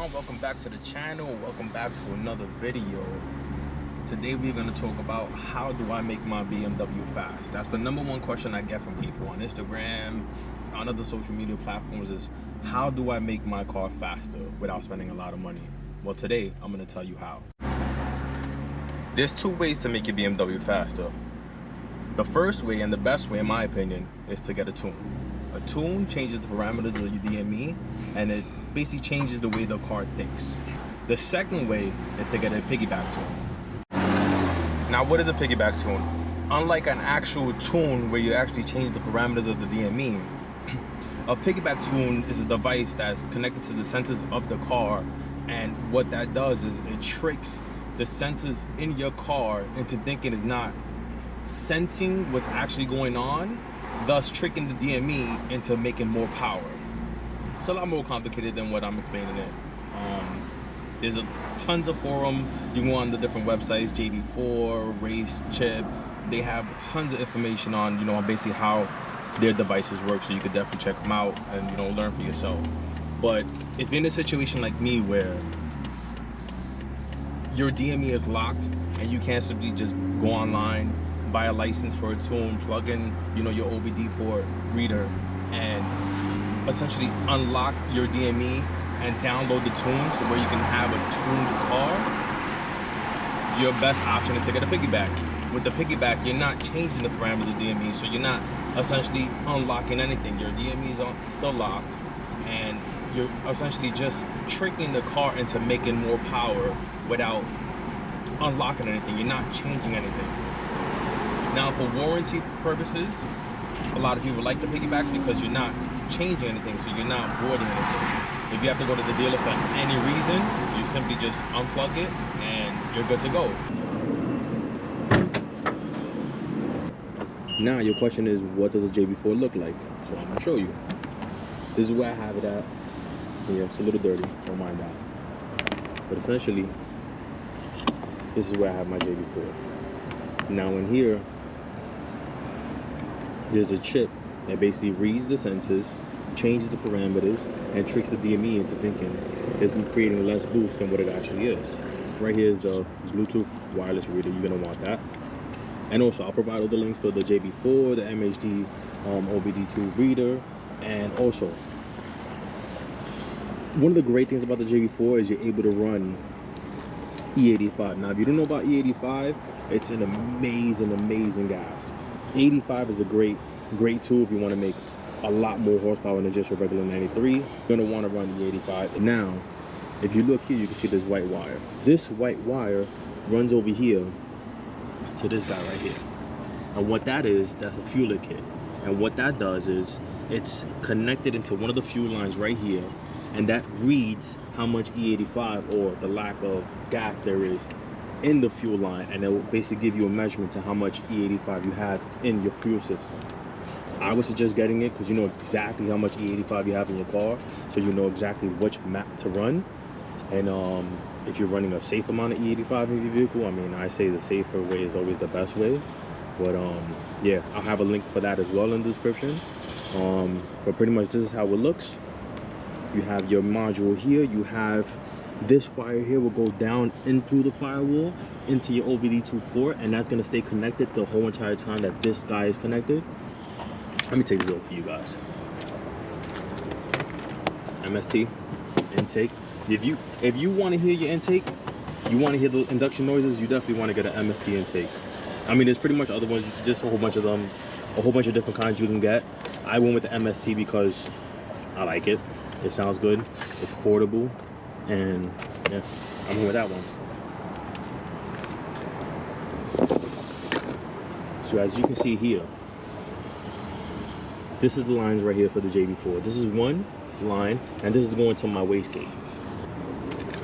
on? Welcome back to the channel. Welcome back to another video. Today we're going to talk about how do I make my BMW fast. That's the #1 question I get from people on Instagram, on other social media platforms, is how do I make my car faster without spending a lot of money? Well, today I'm going to tell you how. There's 2 ways to make your BMW faster. The first way, and the best way in my opinion, is to get a tune. A tune changes the parameters of your DME, and it basically changes the way the car thinks. The second way is to get a piggyback tune. Now, what is a piggyback tune? Unlike an actual tune where you actually change the parameters of the DME, a piggyback tune is a device that's connected to the sensors of the car, and what that does is it tricks the sensors in your car into thinking it's not sensing what's actually going on, thus tricking the DME into making more power. It's a lot more complicated than what I'm explaining it. There's tons of forum. You can go on the different websites, JB4, Race, Chip. They have tons of information on, on basically how their devices work, so you could definitely check them out and learn for yourself. But if you're in a situation like me where your DME is locked and you can't simply just go online, buy a license for a tune, plug in your OBD port reader, and essentially unlock your DME and download the tune to where you can have a tuned car, your best option is to get a piggyback. With the piggyback, you're not changing the parameters of DME, so you're not essentially unlocking anything. Your DME is still locked, and you're essentially just tricking the car into making more power without unlocking anything. You're not changing anything. Now, for warranty purposes, a lot of people like the piggybacks because you're not changing anything, so you're not voiding anything. If you have to go to the dealer for any reason, you simply just unplug it and you're good to go. Now your question is, what does a JB4 look like? So I'm gonna show you. This is where I have it at. Yeah, it's a little dirty, don't mind that. But essentially, this is where I have my JB4. Now in here, there's a chip that basically reads the sensors, changes the parameters, and tricks the DME into thinking it's creating less boost than what it actually is. Right here is the Bluetooth wireless reader. You're gonna want that. And also, I'll provide all the links for the JB4, the MHD OBD2 reader, and also, one of the great things about the JB4 is you're able to run E85. Now, if you don't know about E85, it's an amazing gas. 85 is a great tool if you want to make a lot more horsepower than just your regular 93. You're going to want to run the 85. Now, if you look here, you can see this white wire. This white wire runs over here to this guy right here. And what that is, that's a fueler kit. And what that does is it's connected into one of the fuel lines right here, and that reads how much E85 or the lack of gas there is in the fuel line, and it will basically give you a measurement to how much E85 you have in your fuel system. I would suggest getting it because you know exactly how much E85 you have in your car, so you know exactly which map to run. And if you're running a safe amount of E85 in your vehicle, I mean, I say the safer way is always the best way. But yeah, I'll have a link for that as well in the description. But pretty much this is how it looks. You have your module here. You have this wire here will go down into the firewall into your OBD2 port, and that's going to stay connected the whole entire time that this guy is connected. Let me take this over for you guys. MST intake. If you want to hear your intake, you want to hear the induction noises, you definitely want to get an MST intake. I mean, there's pretty much other ones, just a whole bunch of them, a whole bunch of different kinds you can get. I went with the MST because I like it. It sounds good. It's affordable. And yeah, I'm here with that one. So as you can see here, this is the lines right here for the JB4. This is one line, and this is going to my wastegate.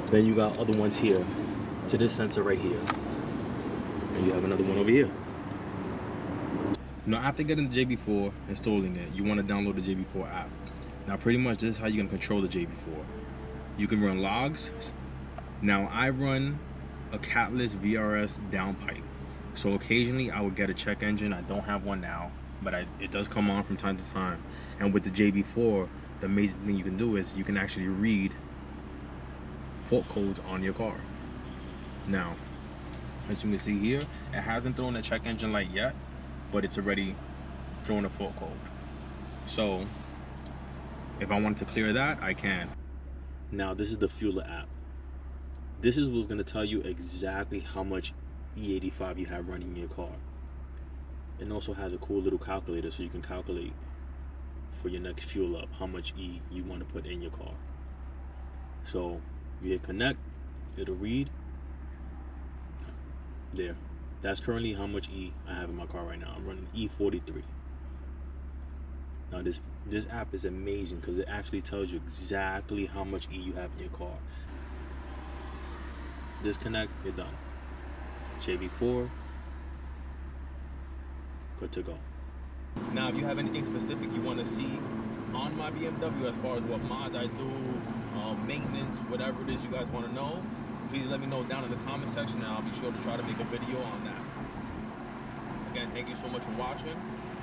Then you got other ones here to this sensor right here, and you have another one over here. Now, after getting the JB4, installing it, you want to download the JB4 app. Now, pretty much this is how you're gonna control the JB4. You can run logs. Now, I run a catless VRS downpipe, so occasionally I would get a check engine. I don't have one now, but it does come on from time to time. And with the JB4, the amazing thing you can do is you can actually read fault codes on your car. Now, as you can see here, it hasn't thrown a check engine light yet, but it's already thrown a fault code. So if I wanted to clear that, I can. Now this is the Fueler app. This is what's going to tell you exactly how much E85 you have running in your car. It also has a cool little calculator, so you can calculate for your next fuel up how much E you want to put in your car. So you hit connect, it'll read there. That's currently how much E I have in my car right now. I'm running E43. Now this app is amazing because it actually tells you exactly how much E you have in your car. Disconnect, you're done. JB4, good to go. Now, if you have anything specific you want to see on my BMW as far as what mods I do, maintenance, whatever it is you guys want to know, please let me know down in the comment section, and I'll be sure to try to make a video on that. Again, thank you so much for watching.